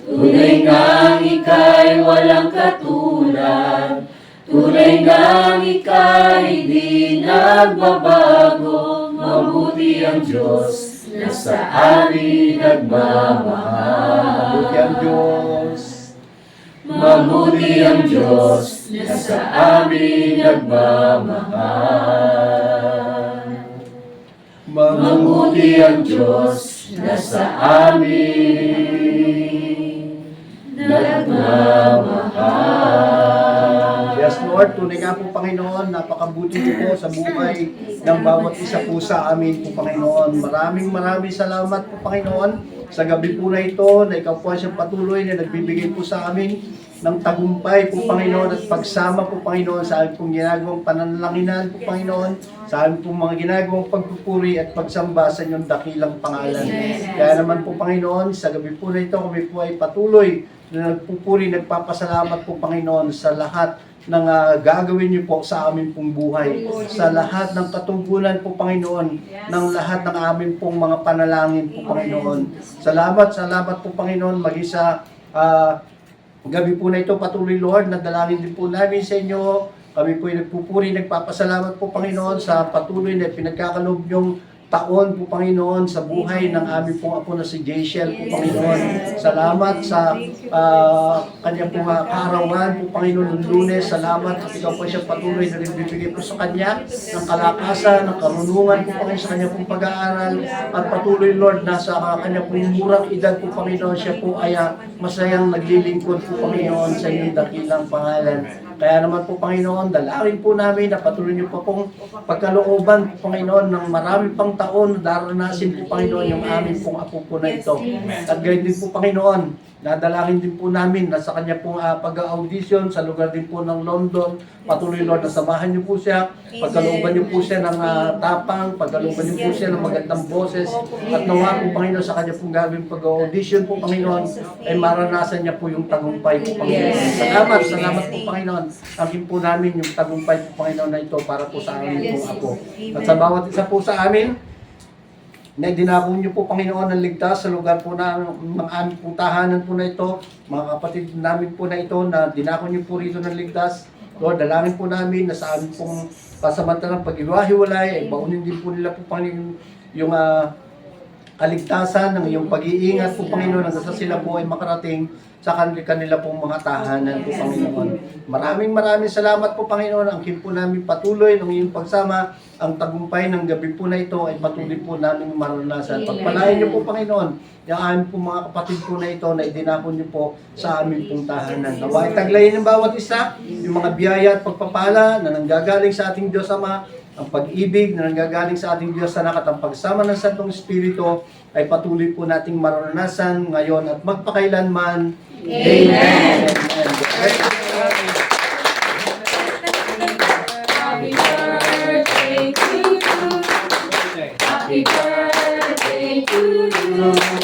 Tunay ngang ika'y walang katulad, tunay ngang ika'y di nagbabago. Mabuti ang Diyos na sa amin nagmamahal. Mabuti ang Diyos. Mabuti ang Diyos na sa amin nagmamahal. Mabuti ang Diyos na sa amin nagmamahal. Yes, Lord, tunay nga po, Panginoon, napakabuti niyo po sa buhay ng bawat isa po sa amin po, Panginoon. Maraming salamat po, Panginoon, sa gabi po na ito, na ikaw po siyang patuloy na nagbibigay po sa amin ng tagumpay po, Panginoon, at pagsama po, Panginoon, sa aming pong ginagawang pananalanginan po, Panginoon, sa aming pong mga ginagawang pagpupuri at pagsamba sa inyong dakilang pangalan. Kaya naman po, Panginoon, sa gabi po na ito, kami po ay patuloy na nagpupuri, nagpapasalamat po, Panginoon, sa lahat ng gagawin niyo po sa amin pong buhay, sa lahat ng katugunan po, Panginoon, ng lahat ng amin pong mga panalangin po, Panginoon. Salamat po, Panginoon, maging sa gabi po na ito, patuloy, Lord, nadalangin din po namin sa inyo. Kami po ay nagpupuri, nagpapasalamat po, Panginoon, sa patuloy na pinagkakaloob niyong taon po, Panginoon, sa buhay ng aming pong apo na si Jayshel po, Panginoon. Salamat sa kanyang pong kaarawan po, Panginoon, ng Lunes. Salamat at ikaw po siya patuloy na nagbibigay po sa kanya ng kalakasan, ng karunungan po, Panginoon, sa kanyang pong pag-aaral. At patuloy, Lord, na sa kanyang pong murang edad po, Panginoon, siya po ay masayang naglilingkod po, Panginoon, sa inyong dakilang pangalan. Kaya naman po, Panginoon, dalangin po namin na patuloy niyo po pong pagkalooban po, Panginoon, ng marami pang taon, daranasin po, Panginoon, yung amin pong apo po na ito. At gayon din po, Panginoon, nadalangin din po namin na sa kanya pong pag-audition sa lugar din po ng London. Patuloy, Lord, na samahan niyo po siya, pagkalooban niyo po siya ng tapang, pagkalooban niyo po siya ng magandang boses, at nawa po, Panginoon, sa kanya pong gagawin pag-audition po, Panginoon, ay maranasan niya po yung tagumpay po, Panginoon. Salamat po, Panginoon. Akin po namin yung tagumpay po, Panginoon, na ito para po sa amin pong apo. At sa bawat isa po sa amin, na dinako niyo po, Panginoon, ng ligtas sa lugar po na mga aming pong tahanan po na ito, mga kapatid namin po na ito, na dinako niyo po rito ng ligtas. Lord, dalangin po namin na sa aming pong pasamantalang pag-iwahiwalay, ay baunin din po nila po, Panginoon, yung kaligtasan ng iyong pag-iingat po, Panginoon, hanggang sa sila po ay makarating sa kanila pong mga tahanan po, Panginoon. Maraming salamat po, Panginoon. Ang po namin patuloy ng iyong pagsama, ang tagumpay ng gabi po na ito ay patuloy po namin maranasan. Pagpalain niyo po, Panginoon, yung aming pong mga kapatid po na ito na idinapon niyo po sa aming pong tahanan. Naway taglayin ng bawat isa, yung mga biyaya at pagpapala na nanggagaling sa ating Diyos Ama, ang pag-ibig na nanggagaling sa ating Diyos Anak, at ang pagsama ng Santong Espiritu ay patuloy po nating maranasan ngayon at magpakailanman. Amen. Happy birthday to you. Happy birthday to you.